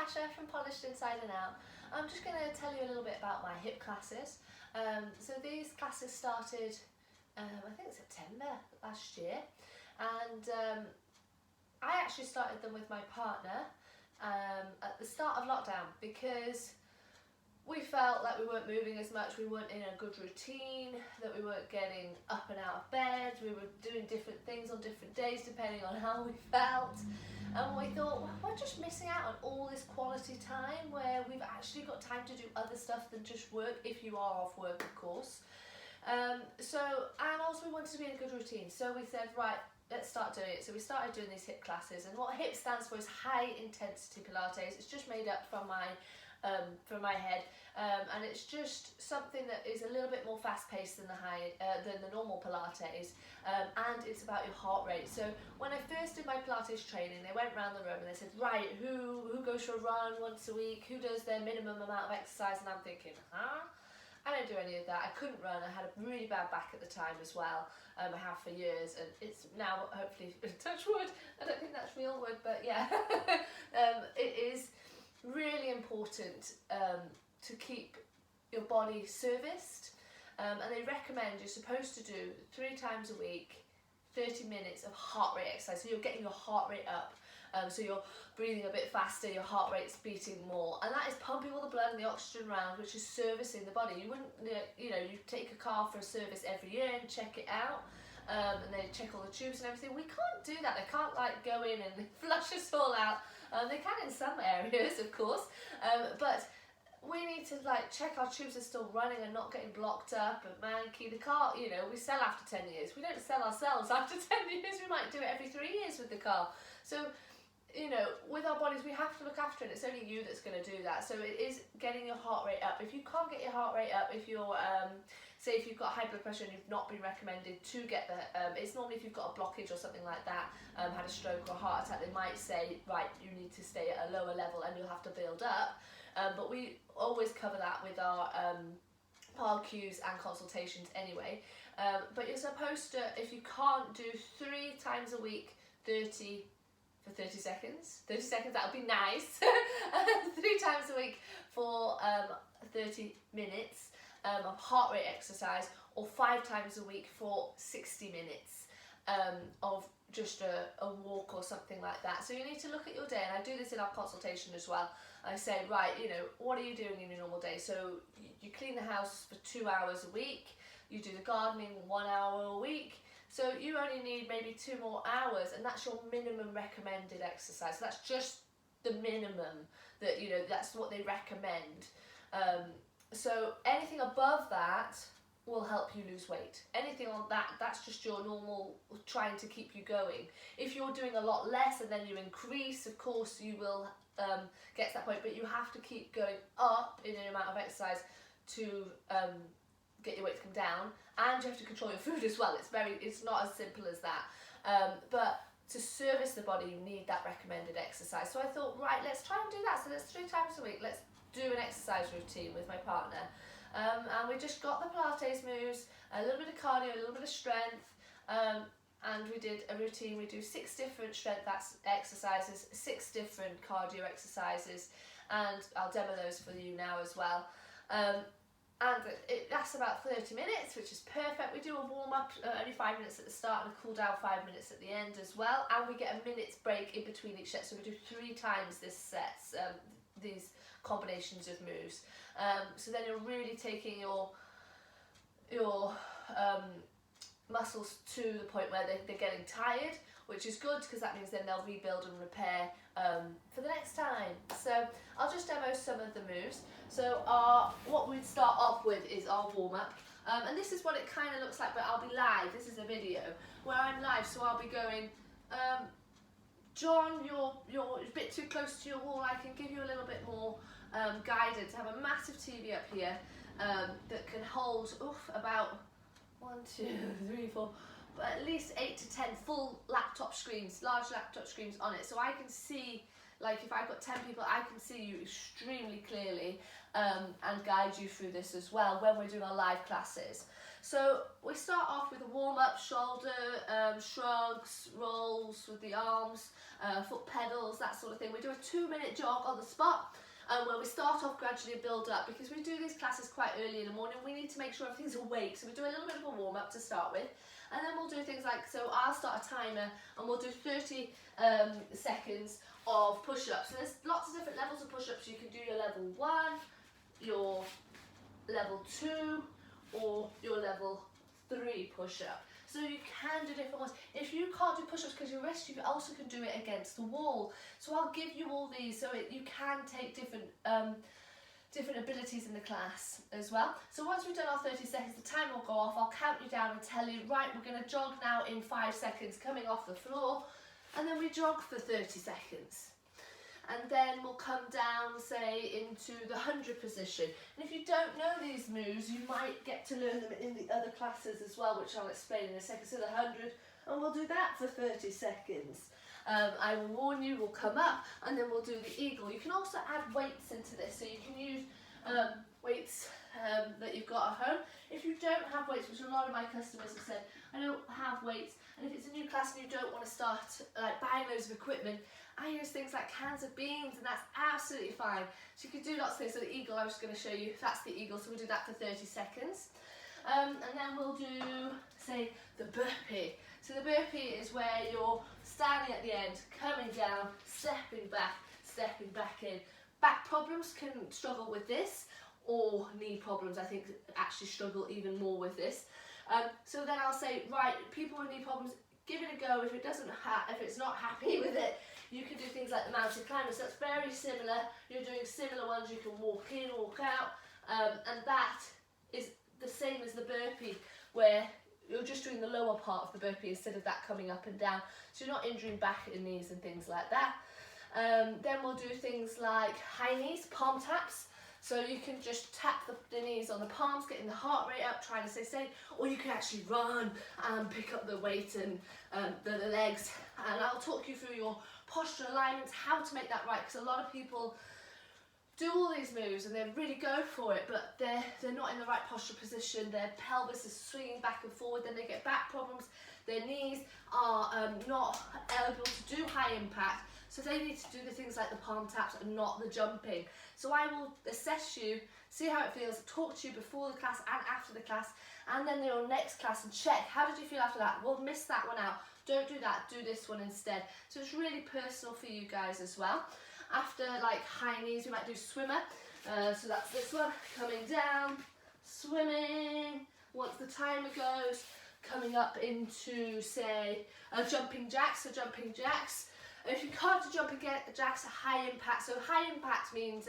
Natasha from Polished Inside and Out. I'm just going to tell you a little bit about my hip classes. So these classes started, I think September last year, and I actually started them with my partner at the start of lockdown because we felt like we weren't moving as much, we weren't in a good routine, that we weren't getting up and out of bed, we were doing different things on different days depending on how we felt. And we thought, well, we're just missing out on all this quality time where we've actually got time to do other stuff than just work, if you are off work, of course. And also we wanted to be in a good routine. So we said, right, let's start doing it. So we started doing these hip classes, and what HIP stands for is High Intensity Pilates. It's just made up from my head, and it's just something that is a little bit more fast-paced than the normal Pilates, and it's about your heart rate. So when I first did my Pilates training, they went around the room and they said, right, who goes for a run once a week, who does their minimum amount of exercise? And I'm thinking, I don't do any of that. I couldn't run. I had a really bad back at the time as well. I have for years, and it's now hopefully, touch wood, I don't think that's real wood, but yeah, it is really important to keep your body serviced, and they recommend you're supposed to do 3 times a week 30 minutes of heart rate exercise, so you're getting your heart rate up, so you're breathing a bit faster, your heart rate's beating more, and that is pumping all the blood and the oxygen around, which is servicing the body. You wouldn't, you take a car for a service every year and check it out, and they check all the tubes and everything. We can't do that. They can't like go in and flush us all out. They can in some areas, of course, but we need to like check our tubes are still running and not getting blocked up. And man, the car, we sell after 10 years. We don't sell ourselves after 10 years. We might do it every 3 years with the car. So, with our bodies, we have to look after it. It's only you that's going to do that. So it is getting your heart rate up. If you can't get your heart rate up, if you're, say if you've got high blood pressure and you've not been recommended to get the, it's normally if you've got a blockage or something like that, had a stroke or a heart attack, they might say, right, you need to stay at a lower level and you'll have to build up. But we always cover that with our PARQs and consultations anyway. But you're supposed to, if you can't do 3 times a week, 30 seconds, that would be nice, 3 times a week for 30 minutes of heart rate exercise, or 5 times a week for 60 minutes of just a walk or something like that. So you need to look at your day, and I do this in our consultation as well. I say, right, what are you doing in your normal day? So you clean the house for 2 hours a week, you do the gardening 1 hour a week, so you only need maybe 2 more hours, and that's your minimum recommended exercise. So that's just the minimum that, that's what they recommend. So anything above that will help you lose weight. Anything on that, that's just your normal trying to keep you going. If you're doing a lot less and then you increase, of course you will get to that point, but you have to keep going up in the amount of exercise to get your weight to come down, and you have to control your food as well. It's not as simple as that, but to service the body you need that recommended exercise. So I thought, right, let's try and do that. So that's 3 times a week. Let's do an exercise routine with my partner, and we just got the Pilates moves, a little bit of cardio, a little bit of strength, and we did a routine. We do 6 different strength exercises, 6 different cardio exercises, and I'll demo those for you now as well. And it lasts about 30 minutes, which is perfect. We do a warm-up, only 5 minutes at the start, and a cool down 5 minutes at the end as well. And we get a minute's break in between each set. So we do 3 times this sets, these combinations of moves. So then you're really taking your muscles to the point where they're getting tired, which is good because that means then they'll rebuild and repair for the next time. So I'll just demo some of the moves. So what we'd start off with is our warm-up, and this is what it kind of looks like, but I'll be live. This is a video where I'm live, so I'll be going, John, you're a bit too close to your wall. I can give you a little bit more guidance. I have a massive TV up here that can hold about 1, 2, 3, 4, but at least 8 to 10 full laptop screens, large laptop screens on it, so I can see, like if I've got 10 people, I can see you extremely clearly and guide you through this as well when we're doing our live classes. So we start off with a warm-up, shoulder shrugs, rolls with the arms, foot pedals, that sort of thing. We do a 2-minute jog on the spot, where we start off gradually and build up. Because we do these classes quite early in the morning, we need to make sure everything's awake. So we do a little bit of a warm-up to start with. And then we'll do things like, so I'll start a timer and we'll do 30 seconds of push-ups. So there's lots of different levels of push-ups. You can do your level 1, your level 2, or your level 3 push-up. So you can do different ones. If you can't do push-ups because you're wrist, you also can do it against the wall. So I'll give you all these so you can take different abilities in the class as well. So once we've done our 30 seconds, the timer will go off. I'll count you down and tell you, right, we're going to jog now in 5 seconds, coming off the floor, and then we jog for 30 seconds. And then we'll come down, say, into the 100 position. And if you don't know these moves, you might get to learn them in the other classes as well, which I'll explain in a second. So the 100, and we'll do that for 30 seconds. I will warn you, we'll come up, and then we'll do the eagle. You can also add weights into this, so you can use weights that you've got at home. If you don't have weights, which a lot of my customers have said, I don't have weights, and if it's a new class and you don't want to start buying loads of equipment, I use things like cans of beans, and that's absolutely fine. So you can do lots of things. So the eagle, I was just going to show you, that's the eagle, so we'll do that for 30 seconds. And then we'll do, say, the burpee. So the burpee is where you're standing at the end, coming down, stepping back in. Back problems can struggle with this, or knee problems, I think, actually struggle even more with this. So then I'll say, right, people with knee problems, give it a go. If it's not happy with it, you can do things like the mountain climbers. So that's very similar. You're doing similar ones. You can walk in, walk out, and that is the same as the burpee, where you're just doing the lower part of the burpee instead of that coming up and down. So you're not injuring back and knees and things like that. Then we'll do things like high knees, palm taps. So you can just tap the knees on the palms, getting the heart rate up, trying to stay steady, or you can actually run and pick up the weight and the legs. And I'll talk you through your posture alignments, how to make that right, because a lot of people do all these moves and they really go for it, but they're not in the right posture position. Their pelvis is swinging back and forward, then they get back problems. Their knees are not able to do high impact, so they need to do the things like the palm taps and not the jumping. So I will assess you, see how it feels, talk to you before the class and after the class, and then your next class, and check, how did you feel after that? We'll miss that one out. Don't do that, do this one instead. So it's really personal for you guys as well. After high knees, we might do swimmer. So that's this one, coming down, swimming. Once the timer goes, coming up into, say, jumping jacks. So jumping jacks. If you can't do jumping jacks, high impact. So high impact means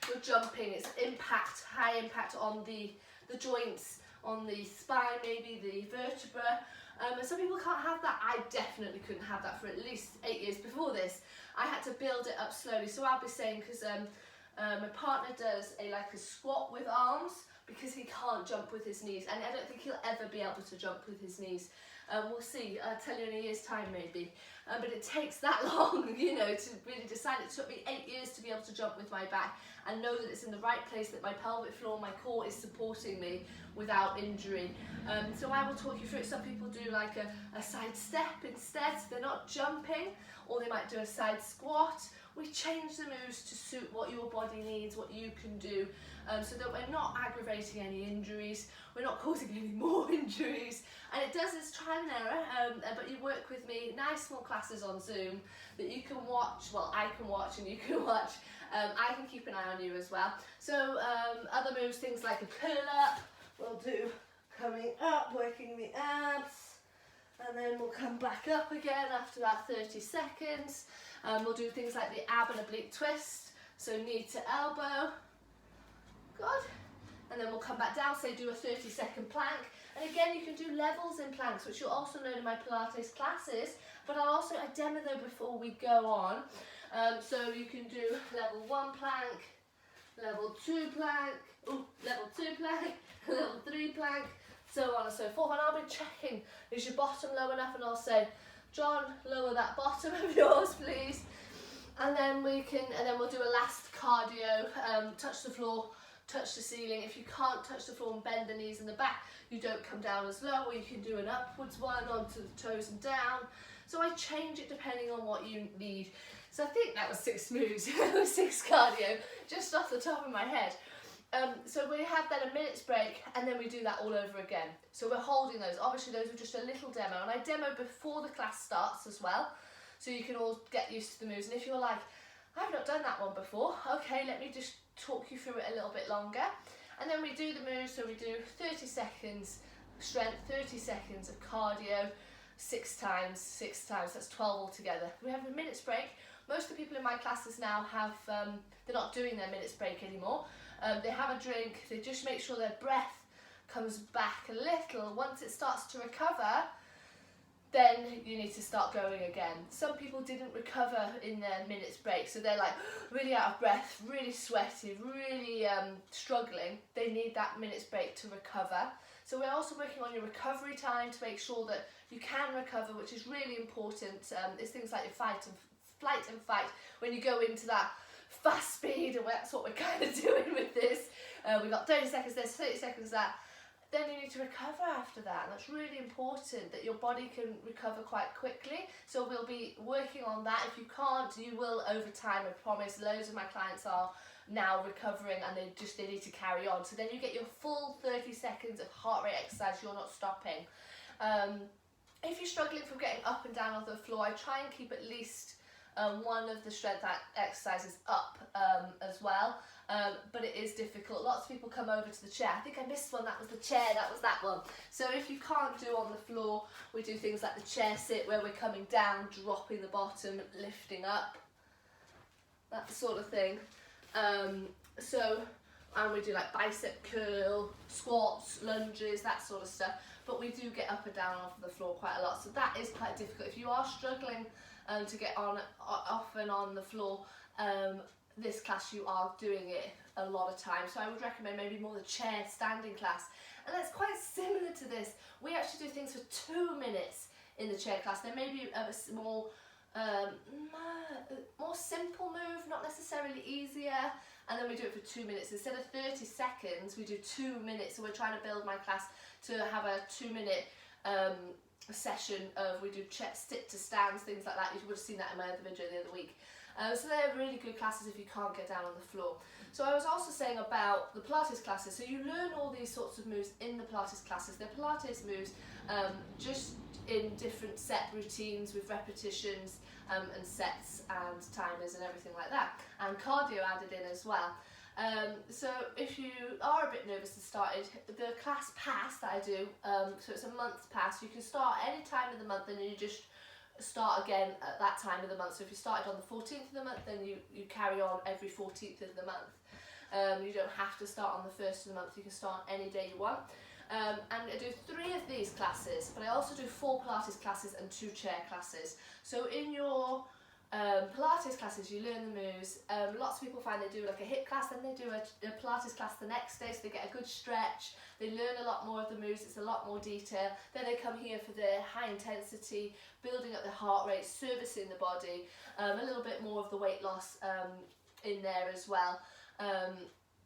you're jumping. It's impact, high impact on the joints, on the spine, maybe the vertebra. And some people can't have that. I definitely couldn't have that for at least 8 years before this. I had to build it up slowly. So I'll be saying, because my partner does a squat with arms, because he can't jump with his knees, and I don't think he'll ever be able to jump with his knees. We'll see, I'll tell you in a year's time maybe. But it takes that long, to really decide. It took me 8 years to be able to jump with my back and know that it's in the right place, that my pelvic floor, my core is supporting me without injury. So I will talk you through it. Some people do a side step instead, so they're not jumping, or they might do a side squat. We change the moves to suit what your body needs, what you can do, so that we're not aggravating any injuries, we're not causing any more injuries. And it does is trial and error, but you work with me, nice small classes on Zoom that you can watch, well I can watch and you can watch, I can keep an eye on you as well. So other moves, things like a curl up, we'll do coming up, working the abs, and then we'll come back up again after that 30 seconds. We'll do things like the ab and oblique twist, so knee to elbow, good, and then we'll come back down, say do a 30-second plank, and again you can do levels in planks, which you'll also learn in my Pilates classes, but I demo them before we go on. So you can do level 1 plank, level 2 plank, level 2 plank, level 3 plank, so on and so forth. And I'll be checking, is your bottom low enough? And I'll say, John, lower that bottom of yours, please. And then we'll do a last cardio, touch the floor, touch the ceiling. If you can't touch the floor and bend the knees and the back, you don't come down as low, or you can do an upwards one onto the toes and down. So I change it depending on what you need. So I think that was 6 moves, 6 cardio, just off the top of my head. So we have then a minute's break, and then we do that all over again. So we're holding those. Obviously those were just a little demo, and I demo before the class starts as well, so you can all get used to the moves. And if you're like, I've not done that one before, okay, let me just talk you through it a little bit longer. And then we do the moves, so we do 30 seconds strength, 30 seconds of cardio, 6 times, that's 12 altogether. We have a minute's break. Most of the people in my classes now have, they're not doing their minute's break anymore. They have a drink, they just make sure their breath comes back a little. Once it starts to recover, then you need to start going again. Some people didn't recover in their minute's break, so they're like really out of breath, really sweaty, really struggling. They need that minute's break to recover. So we're also working on your recovery time to make sure that you can recover, which is really important. It's things like your flight and fight. When you go into that fast speed, and that's what we're kind of doing with this. We've got 30 seconds this, 30 seconds that. Then you need to recover after that, and that's really important that your body can recover quite quickly. So we'll be working on that. If you can't, you will over time, I promise. Loads of my clients are now recovering, and they need to carry on. So then you get your full 30 seconds of heart rate exercise, you're not stopping. If you're struggling from getting up and down on the floor, I try and keep at least one of the strength exercises up as well. But it is difficult. Lots of people come over to the chair. I think I missed one, that was the chair, that was that one. So if you can't do on the floor, we do things like the chair sit, where we're coming down, dropping the bottom, lifting up, that sort of thing. And we do like bicep curl, squats, lunges, that sort of stuff. But we do get up and down off the floor quite a lot, so that is quite difficult. If you are struggling to get off and on the floor, this class you are doing it a lot of times, so I would recommend maybe more the chair standing class. And that's quite similar to this. We actually do things for 2 minutes in the chair class. There may be a more simple move, not necessarily easier, and then we do it for 2 minutes. Instead of 30 seconds, we do 2 minutes, so we're trying to build my class to have a 2-minute session of, we do sit to stands, things like that. You would have seen that in my other video the other week. So they're really good classes if you can't get down on the floor. So I was also saying about the Pilates classes. So you learn all these sorts of moves in the Pilates classes. They're Pilates moves just in different set routines with repetitions and sets and timers and everything like that. And cardio added in as well. So if you are a bit nervous to start it, the class pass that I do, so it's a month pass, you can start any time of the month, and you just start again at that time of the month. So if you started on the 14th of the month, then you carry on every 14th of the month. You don't have to start on the 1st of the month, you can start any day you want. And I do 3 of these classes, but I also do 4 Pilates classes and 2 chair classes. So in your Pilates classes, you learn the moves. Lots of people find they do like a HIIT class, then they do a Pilates class the next day, so they get a good stretch. They learn a lot more of the moves, it's a lot more detail. Then they come here for the high intensity, building up the heart rate, servicing the body, a little bit more of the weight loss in there as well.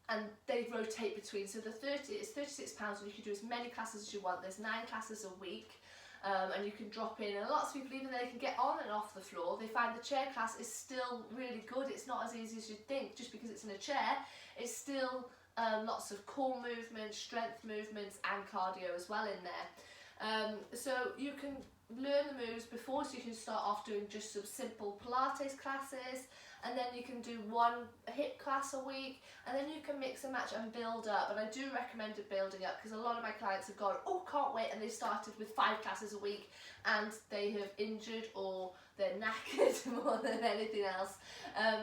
And they rotate between, so it's £36, and you can do as many classes as you want. There's 9 classes a week. And you can drop in, and lots of people, even though they can get on and off the floor, they find the chair class is still really good. It's not as easy as you'd think just because it's in a chair. It's still lots of core movements, strength movements, and cardio as well in there. So you can learn the moves before, so you can start off doing just some simple Pilates classes, and then you can do 1 HIIT class a week, and then you can mix and match and build up. And I do recommend building up, because a lot of my clients have gone, oh, can't wait, and they started with 5 classes a week, and they have injured or they're knackered more than anything else.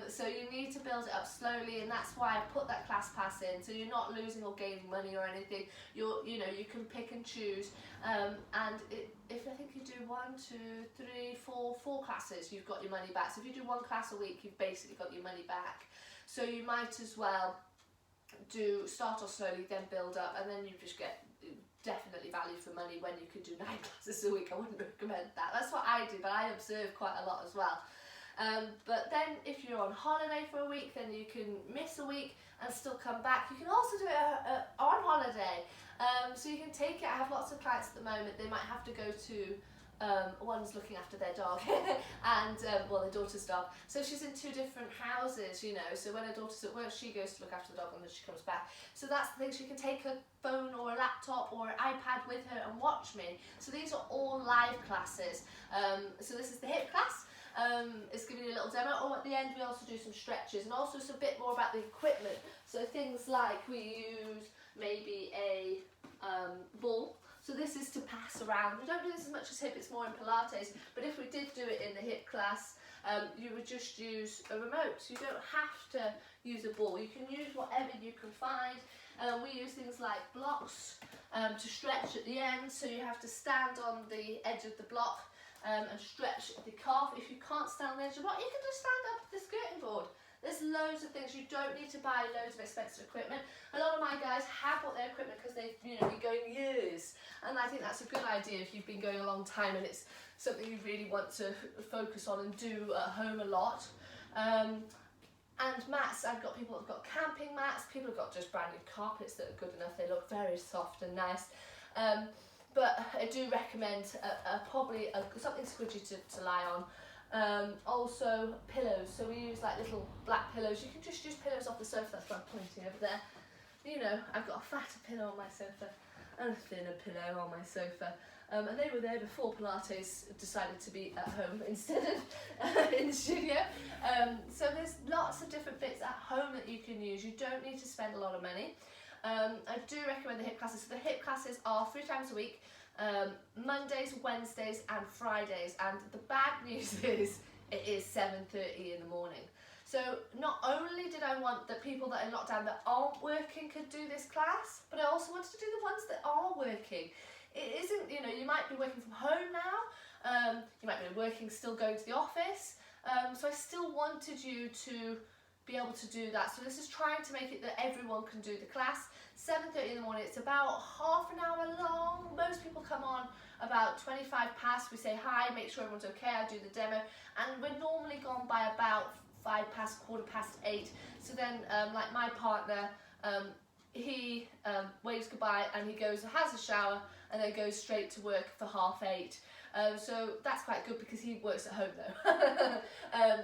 So you need to build it up slowly, and that's why I put that class pass in, so you're not losing or gaining money or anything. You can pick and choose, and if I think you do 1, 2, 3, 4 classes, you've got your money back. So if you do 1 class a week, you've basically got your money back. So you might as well start off slowly, then build up, and then you just get definitely value for money when you can do 9 classes a week. I wouldn't recommend that. That's what I do, but I observe quite a lot as well. But then if you're on holiday for a week, then you can miss a week and still come back. You can also do it on holiday. So you can take it. I have lots of clients at the moment, they might have to go to, one's looking after their dog and, well, their daughter's dog. So she's in 2 different houses, you know, so when her daughter's at work, she goes to look after the dog and then she comes back. So that's the thing, she can take a phone or a laptop or an iPad with her and watch me. So these are all live classes. So this is the hip class. It's giving you a little demo. Oh, at the end we also do some stretches, and also it's a bit more about the equipment. So things like we use maybe a ball. So this is to pass around. We don't do this as much as hip, it's more in Pilates, but if we did do it in the hip class, you would just use a remote. So you don't have to use a ball. You can use whatever you can find. We use things like blocks to stretch at the end, so you have to stand on the edge of the block and stretch the calf. If you can't stand on the edge of the block, you can just stand up the skirting board. There's loads of things. You don't need to buy loads of expensive equipment. A lot of my guys have bought their equipment because they've, you know, been going years, and I think that's a good idea if you've been going a long time and it's something you really want to focus on and do at home a lot. And mats, I've got people that have got camping mats, people have got just brand new carpets that are good enough. They look very soft and nice. But I do recommend probably something squidgy to lie on. Also pillows, so we use like little black pillows. You can just use pillows off the sofa, that's why I'm pointing over there. You know, I've got a fatter pillow on my sofa and a thinner pillow on my sofa. And they were there before Pilates decided to be at home instead of in the studio. So there's lots of different bits at home that you can use. You don't need to spend a lot of money. I do recommend the hip classes. So the hip classes are 3 times a week. Mondays, Wednesdays and Fridays, and the bad news is it is 7:30 in the morning. So not only did I want the people that are in lockdown that aren't working could do this class, but I also wanted to do the ones that are working. It isn't, you know, you might be working from home now, you might be working, still going to the office, so I still wanted you to be able to do that. So this is trying to make it that everyone can do the class. 7:30 in the morning, it's about half an hour long. Most people come on about 25 past, we say hi, make sure everyone's okay, I do the demo, and we're normally gone by about 5 past, 8:15. So then, like my partner, he waves goodbye and he goes, has a shower, and then goes straight to work for 8:30. So that's quite good because he works at home though.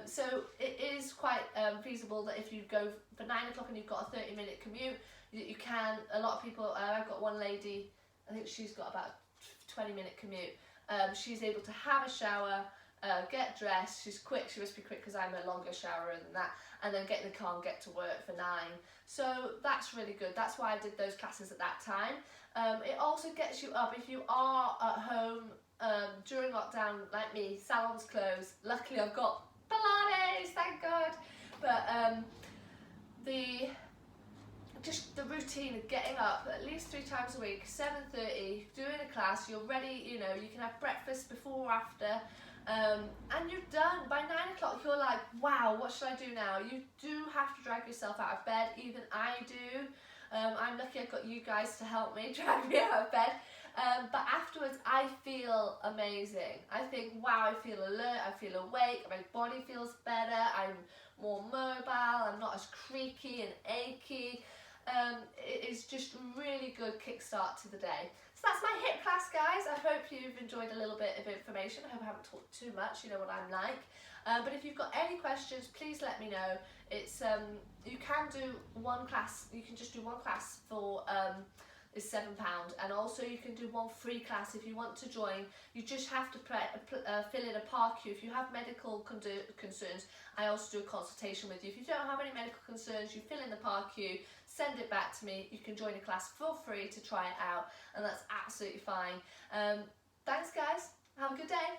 So it is quite feasible that if you go for 9 o'clock and you've got a 30-minute commute, you can. A lot of people, I've got one lady, I think she's got about a 20-minute commute. She's able to have a shower, get dressed, she's quick, she must be quick because I'm a longer shower than that, and then get in the car and get to work for 9. So that's really good. That's why I did those classes at that time. It also gets you up if you are at home during lockdown like me, salons closed. Luckily I've got Pilates, thank God. But just the routine of getting up at least 3 times a week, 7:30, doing a class, you're ready, you know, you can have breakfast before or after, and you're done. By 9 o'clock you're like, wow, what should I do now? You do have to drag yourself out of bed, even I do. I'm lucky I've got you guys to help me drag me out of bed. But afterwards I feel amazing. I think, wow, I feel alert, I feel awake, my body feels better, I'm more mobile, I'm not as creaky and achy. It is just a really good kickstart to the day. So that's my hip class, guys. I hope you've enjoyed a little bit of information. I hope I haven't talked too much, you know what I'm like. But if you've got any questions, please let me know. It's you can do one class, you can just do one class for is £7, and also you can do one free class if you want to join. You just have to fill in a PARQ. If you have medical concerns, I also do a consultation with you. If you don't have any medical concerns, you fill in the PARQ, send it back to me. You can join a class for free to try it out, and that's absolutely fine. Thanks guys, have a good day.